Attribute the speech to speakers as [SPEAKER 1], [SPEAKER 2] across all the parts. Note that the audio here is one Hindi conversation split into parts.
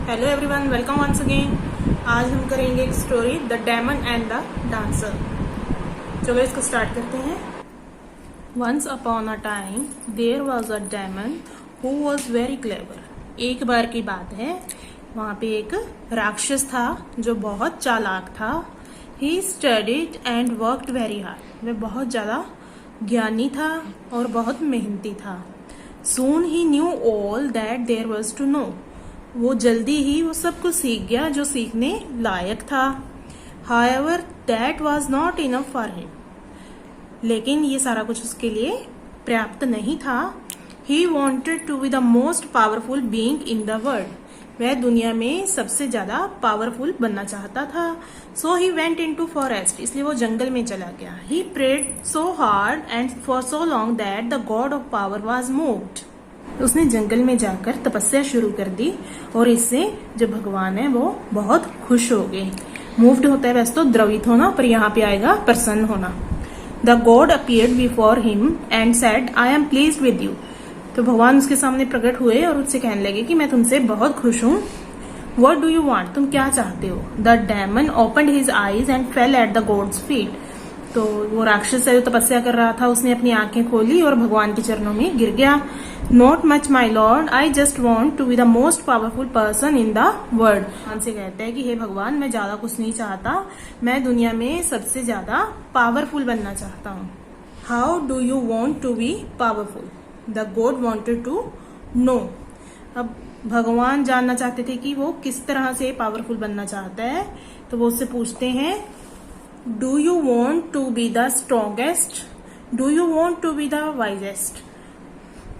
[SPEAKER 1] Hello everyone, welcome once again. आज हम करेंगे एक story, the demon and the dancer. चलो इसको स्टार्ट करते हैं। Once upon a time there was a demon who was very clever. एक बार की बात है, वहां पे एक राक्षस था जो बहुत चालाक था। He studied and worked very hard. वह बहुत ज्यादा ज्ञानी था और बहुत मेहनती था। Soon he knew all that there was to know. वो जल्दी ही वो सब कुछ सीख गया जो सीखने लायक था। However, that was not enough for him. लेकिन ये सारा कुछ उसके लिए पर्याप्त नहीं था। He wanted to be the most powerful being in the world. वह दुनिया में सबसे ज्यादा पावरफुल बनना चाहता था। So he went into forest. इसलिए वो जंगल में चला गया। He prayed so hard and for so long that the god of power was moved. उसने जंगल में जाकर तपस्या शुरू कर दी और इससे जो भगवान है वो बहुत खुश हो गए। मूव्ड होता है वैसे तो द्रवित होना, पर यहाँ पे आएगा प्रसन्न होना। The God appeared before him and said, I am pleased with you. तो भगवान उसके सामने प्रकट हुए और उससे कहने लगे कि मैं तुमसे बहुत खुश हूँ। What do you want? तुम क्या चाहते हो? The demon opened his eyes and fail at the gods feet. तो वो राक्षस है जो तपस्या कर रहा था, उसने अपनी आंखें खोली और भगवान के चरणों में गिर गया। Not much my lord, I just want to be the most powerful person in the world. भगवान से कहते हैं कि हे भगवान, मैं ज्यादा कुछ नहीं चाहता, मैं दुनिया में सबसे ज्यादा पावरफुल बनना चाहता हूँ। How do you want to be powerful? The god wanted to know. अब भगवान जानना चाहते थे कि वो किस तरह से पावरफुल बनना चाहता है। तो वो उससे पूछते हैं, do you want to be the strongest? Do you want to be the wisest?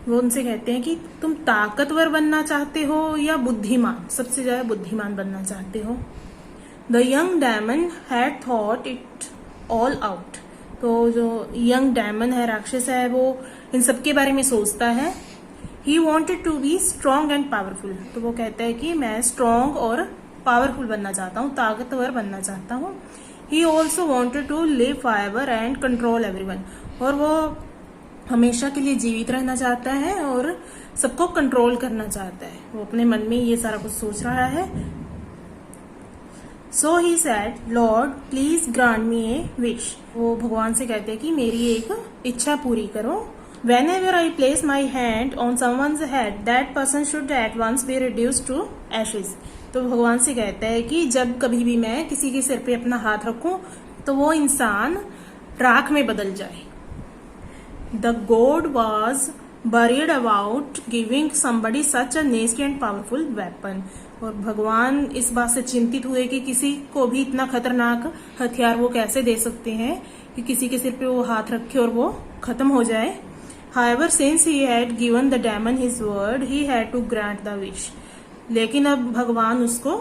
[SPEAKER 1] वो उनसे कहते हैं कि तुम ताकतवर बनना चाहते हो या बुद्धिमान, सबसे ज्यादा बुद्धिमान बनना चाहते हो। The young demon had thought it all out. तो जो यंग डेमन है, राक्षस है, वो इन सबके बारे में सोचता है। He wanted to be strong and powerful. तो वो कहता है कि मैं स्ट्रांग और पावरफुल बनना चाहता हूँ, ताकतवर बनना चाहता हूँ। He also wanted to live forever and control everyone. और वो हमेशा के लिए जीवित रहना चाहता है और सबको कंट्रोल करना चाहता है। वो अपने मन में ये सारा कुछ सोच रहा है। So he said, Lord, please grant me a wish. वो भगवान से कहते हैं कि मेरी एक इच्छा पूरी करो। Whenever I place my hand on someone's head, that person should at once be reduced to ashes. तो भगवान से कहता है कि जब कभी भी मैं किसी के सिर पे अपना हाथ रखूं तो वो इंसान राख में बदल जाए। The God was worried about giving somebody such a नेस्टी and powerful weapon. और भगवान इस बात से चिंतित हुए कि किसी को भी इतना खतरनाक हथियार वो कैसे दे सकते हैं कि किसी के सिर पे वो हाथ रखे और वो खत्म हो जाए। However, since he had given the demon his word, he had to grant the wish. लेकिन अब भगवान उसको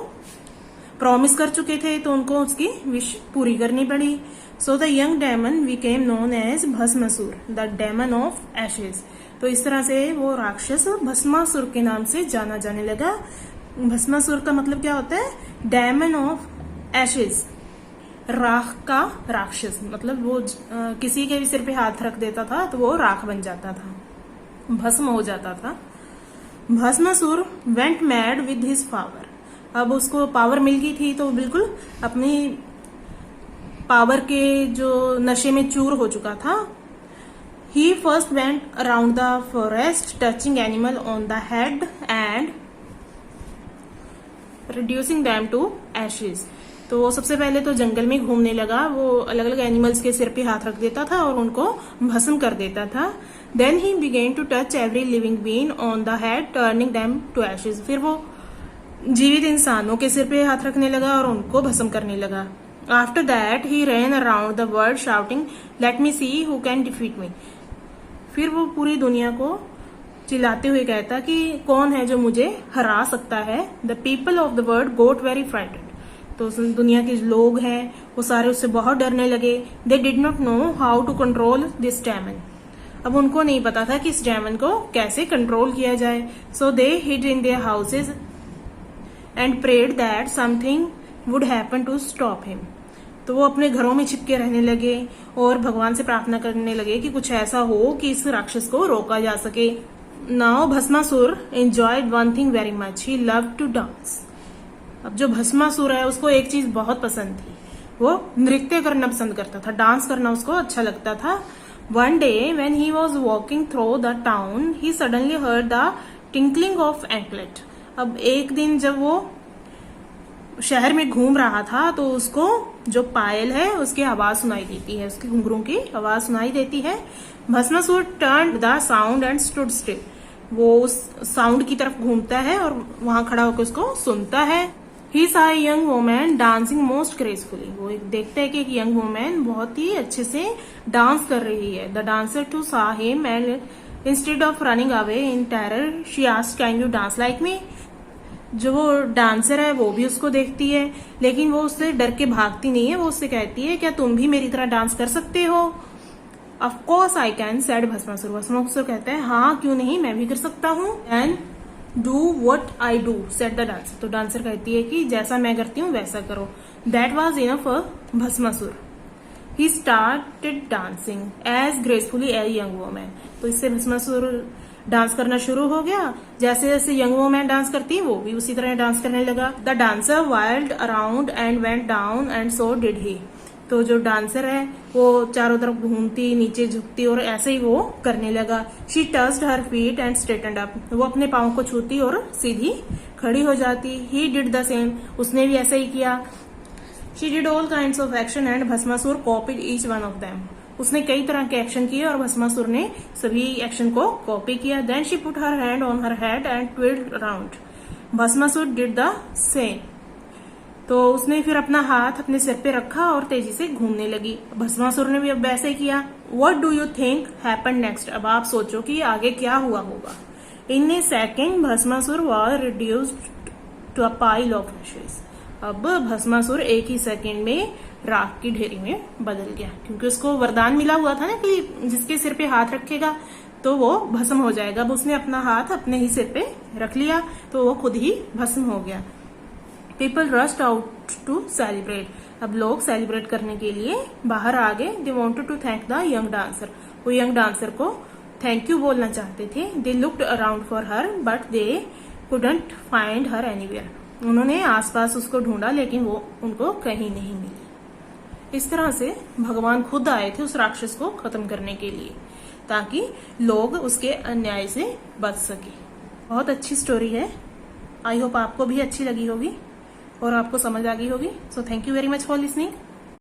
[SPEAKER 1] प्रॉमिस कर चुके थे तो उनको उसकी विश पूरी करनी पड़ी। So the young demon became known as Bhasmasura, the demon of ashes. तो इस तरह से वो राक्षस भस्मासुर के नाम से जाना जाने लगा। भस्मासुर का मतलब क्या होता है? डेमन ऑफ एशेज, राख का राक्षस। मतलब वो किसी के भी सिर पे हाथ रख देता था तो वो राख बन जाता था, भस्म हो जाता था। Bhasmasur went mad with his power. अब उसको पावर मिल गई थी तो बिल्कुल अपनी पावर के जो नशे में चूर हो चुका था। He first went around the forest touching animal on the head and reducing them to ashes. तो वो सबसे पहले तो जंगल में घूमने लगा। वो अलग अलग एनिमल्स के सिर पे हाथ रख देता था और उनको भस्म कर देता था। Then he began to touch every living being on the head turning them to ashes. फिर वो जीवित इंसानों के सिर पे हाथ रखने लगा और उनको भस्म करने लगा। After that he ran around the world shouting, let me see who can defeat me. फिर वो पूरी दुनिया को चिल्लाते हुए कहता कि कौन है जो मुझे हरा सकता है। The people of the world got very frightened. तो दुनिया के लोग हैं वो सारे उससे बहुत डरने लगे। They did not know how to control this demon. अब उनको नहीं पता था कि इस डेमन को कैसे कंट्रोल किया जाए। So they hid in their houses and prayed that something would happen to stop him. तो वो अपने घरों में छिपके रहने लगे और भगवान से प्रार्थना करने लगे कि कुछ ऐसा हो कि इस राक्षस को रोका जा सके। Now Bhasmasura enjoyed one thing very much, he loved to dance. अब जो भस्मासुर है उसको एक चीज बहुत पसंद थी, वो नृत्य करना पसंद करता था, डांस करना उसको अच्छा लगता था। One day when he was walking through the town he suddenly heard the tinkling of anklet. अब एक दिन जब वो शहर में घूम रहा था तो उसको जो पायल है उसकी आवाज सुनाई देती है, उसके घुंघरू की आवाज सुनाई देती है। Bhasmasur turned the sound and stood still. वो उस साउंड की तरफ घूमता है और वहां खड़ा होकर उसको सुनता है। ही saw a young woman dancing most gracefully। वो एक देखता है कि एक यंग वुमेन बहुत ही अच्छे से डांस कर रही है। The dancer too saw him and instead of running away in terror she asked, can you dance like me? जो वो डांसर है वो भी उसको देखती है, लेकिन वो उससे डर के भागती नहीं है। वो उससे कहती है, क्या तुम भी मेरी तरह डांस कर सकते हो? Of course I can, said Bhasmasur. Bhasmasur कहता है, हाँ क्यों नहीं, मैं भी कर सकता हूँ। And do what I do, said the dancer. तो डांसर कहती है कि जैसा मैं करती हूँ वैसा करो। That was enough for Bhasmasura. He started dancing as gracefully as young woman. तो इससे भस्मासुर डांस करना शुरू हो गया। जैसे जैसे यंग वुमन डांस करती है वो भी उसी तरह डांस करने लगा। The dancer wild around and went down and so did he. तो जो डांसर है वो चारों तरफ घूमती, नीचे झुकती और ऐसे ही वो करने लगा। She touched her feet and straightened up. वो अपने पाँव को छूती और सीधी खड़ी हो जाती। He did the same. उसने भी ऐसा ही किया। She did all kinds of action and Bhasmasur copied each one of them. उसने कई तरह के एक्शन किए और भस्मासुर ने सभी एक्शन को कॉपी किया। Then she put her hand on her head and twirled around. Bhasmasur did the same. तो उसने फिर अपना हाथ अपने सिर पे रखा और तेजी से घूमने लगी। भस्मासुर ने भी अब वैसे किया। What do you think happen next? अब आप सोचो कि आगे क्या हुआ होगा। In a second Bhasmasura was reduced to a pile of ashes. अब भस्मासुर एक ही सेकेंड में राख की ढेरी में बदल गया, क्योंकि उसको वरदान मिला हुआ था ना कि जिसके सिर पे हाथ रखेगा तो वो भस्म हो जाएगा। अब उसने अपना हाथ अपने ही सिर पे रख लिया तो वो खुद ही भस्म हो गया। People rushed out to celebrate. अब लोग सेलिब्रेट करने के लिए बाहर आ गए। They wanted to thank the young dancer. वो यंग डांसर को थैंक यू बोलना चाहते थे। They looked around for her but they couldn't find her anywhere. उन्होंने आसपास उसको ढूंढा लेकिन वो उनको कहीं नहीं मिली। इस तरह से भगवान खुद आए थे उस राक्षस को खत्म करने के लिए, ताकि लोग उसके अन्याय से बच सके। बहुत अच्छी स्टोरी है। आई होप आपको भी अच्छी लगी होगी और आपको समझ आ गई होगी। So thank you very much for listening.